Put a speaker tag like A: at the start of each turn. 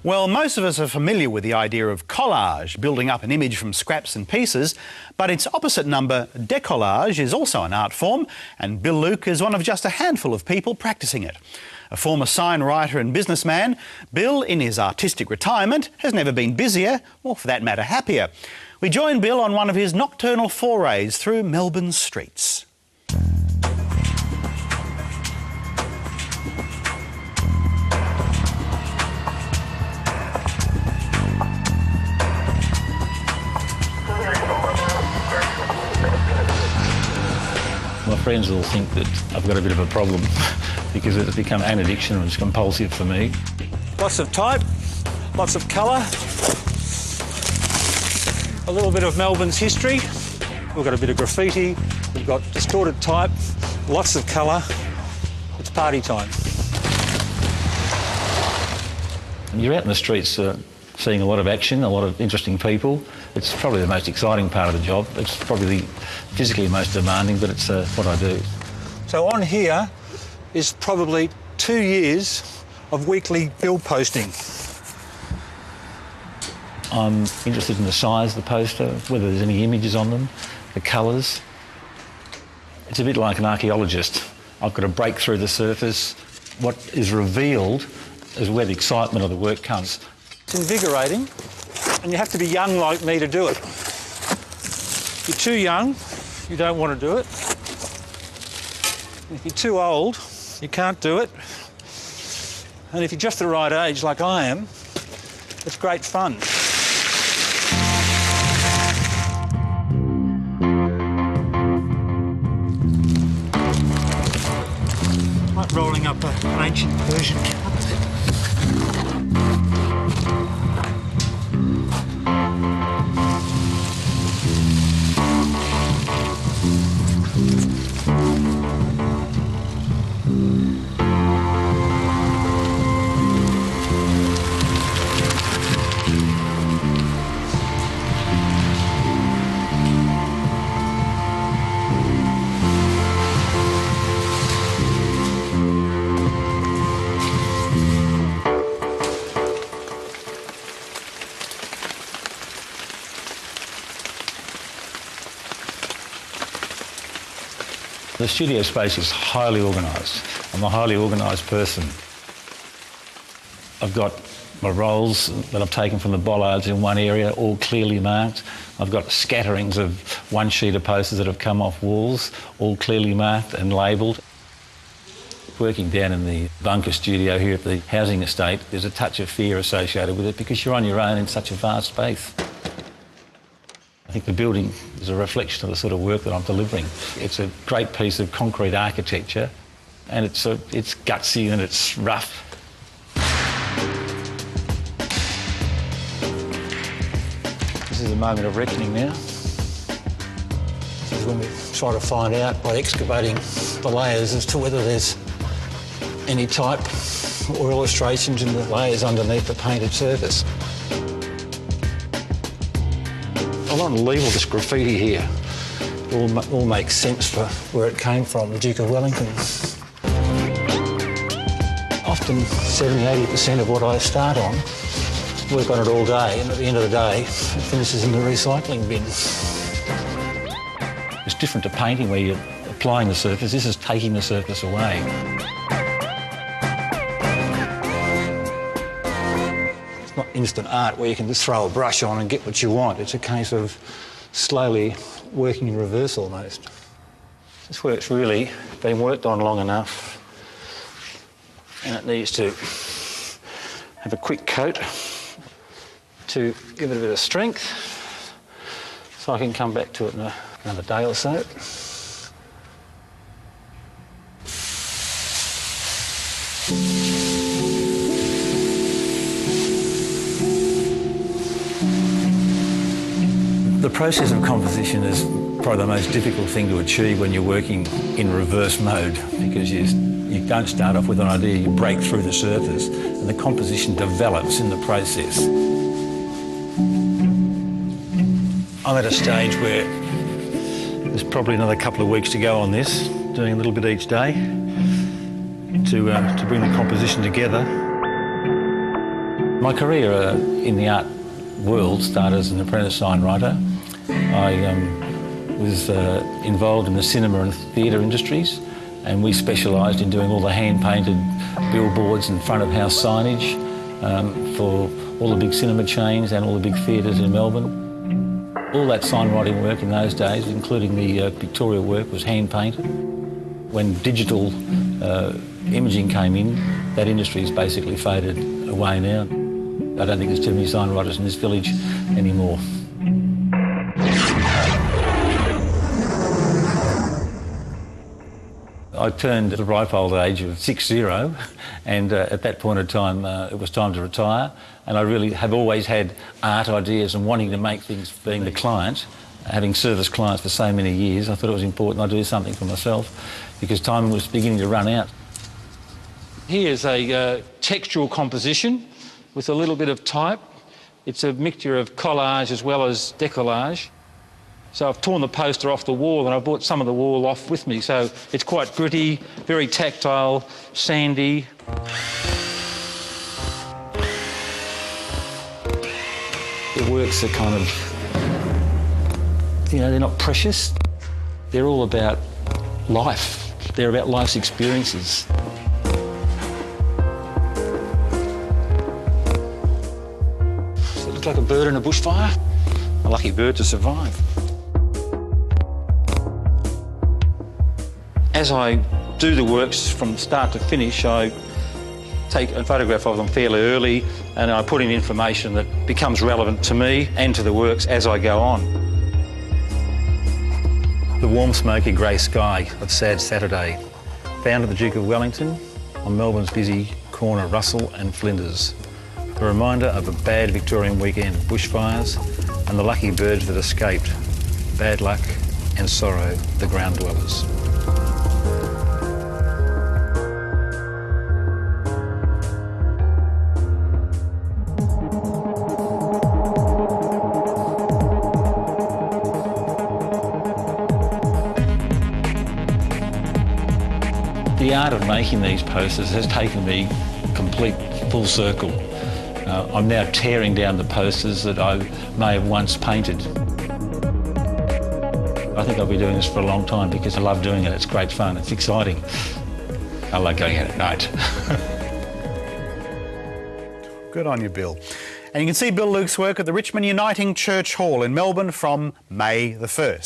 A: Well, most of us are familiar with the idea of collage, building up an image from scraps and pieces, but its opposite number, decollage, is also an art form, and Bill Luke is one of just a handful of people practicing it. A former sign writer and businessman, Bill, in his artistic retirement, has never been busier, or for that matter, happier. We join Bill on one of his nocturnal forays through Melbourne's streets.
B: My friends will think that I've got a bit of a problem because it's become an addiction and it's compulsive for me.
C: Lots of type, lots of colour, a little bit of Melbourne's history. We've got a bit of graffiti, we've got distorted type, lots of colour. It's party time.
B: And you're out in the streets seeing a lot of action, a lot of interesting people. It's probably the most exciting part of the job. It's probably the physically most demanding, but it's what I do.
C: So on here is probably 2 years of weekly bill posting.
B: I'm interested in the size of the poster, whether there's any images on them, the colours. It's a bit like an archaeologist. I've got to break through the surface. What is revealed is where the excitement of the work comes.
C: It's invigorating, and you have to be young like me to do it. If you're too young, you don't want to do it. If you're too old, you can't do it. And if you're just the right age, like I am, it's great fun. Like rolling up an ancient Persian cabinet.
B: The studio space is highly organised. I'm a highly organised person. I've got my rolls that I've taken from the bollards in one area, all clearly marked. I've got scatterings of one sheet of posters that have come off walls, all clearly marked and labelled. Working down in the bunker studio here at the housing estate, there's a touch of fear associated with it because you're on your own in such a vast space. I think the building is a reflection of the sort of work that I'm delivering. It's a great piece of concrete architecture, and it's gutsy and it's rough. This is a moment of reckoning now. This is when we try to find out by excavating the layers as to whether there's any type or illustrations in the layers underneath the painted surface. I want to leave all this graffiti here. It all makes sense for where it came from, the Duke of Wellington. Often 70–80% of what I start on, work on it all day, and at the end of the day, it finishes in the recycling bin. It's different to painting where you're applying the surface. This is taking the surface away. It's not instant art where you can just throw a brush on and get what you want. It's a case of slowly working in reverse almost. This work's really been worked on long enough and it needs to have a quick coat to give it a bit of strength so I can come back to it in another day or so. The process of composition is probably the most difficult thing to achieve when you're working in reverse mode because you don't start off with an idea, you break through the surface and the composition develops in the process. I'm at a stage where there's probably another couple of weeks to go on this, doing a little bit each day to bring the composition together. My career in the art world started as an apprentice signwriter. I was involved in the cinema and theatre industries, and we specialised in doing all the hand-painted billboards and front-of-house signage for all the big cinema chains and all the big theatres in Melbourne. All that signwriting work in those days, including the pictorial work, was hand-painted. When digital imaging came in, that industry has basically faded away now. I don't think there's too many signwriters in this village anymore. I turned at the ripe old age of 60, and at that point in time it was time to retire, and I really have always had art ideas and wanting to make things. Being the client, having serviced clients for so many years, I thought it was important I do something for myself because time was beginning to run out.
C: Here's a textural composition with a little bit of type. It's a mixture of collage as well as decollage. So I've torn the poster off the wall and I brought some of the wall off with me, so it's quite gritty, very tactile, sandy. The works are kind of, you know, they're not precious. They're all about life. They're about life's experiences. Does it look like a bird in a bushfire? A lucky bird to survive. As I do the works from start to finish, I take a photograph of them fairly early and I put in information that becomes relevant to me and to the works as I go on. The warm, smoky grey sky of Sad Saturday, found at the Duke of Wellington on Melbourne's busy corner Russell and Flinders. A reminder of a bad Victorian weekend, bushfires and the lucky birds that escaped, bad luck and sorrow, the ground dwellers. The art of making these posters has taken me complete full circle. I'm now tearing down the posters that I may have once painted. I think I'll be doing this for a long time because I love doing it. It's great fun, it's exciting. I like going out at night.
A: Good on you, Bill. And you can see Bill Luke's work at the Richmond Uniting Church Hall in Melbourne from May the 1st.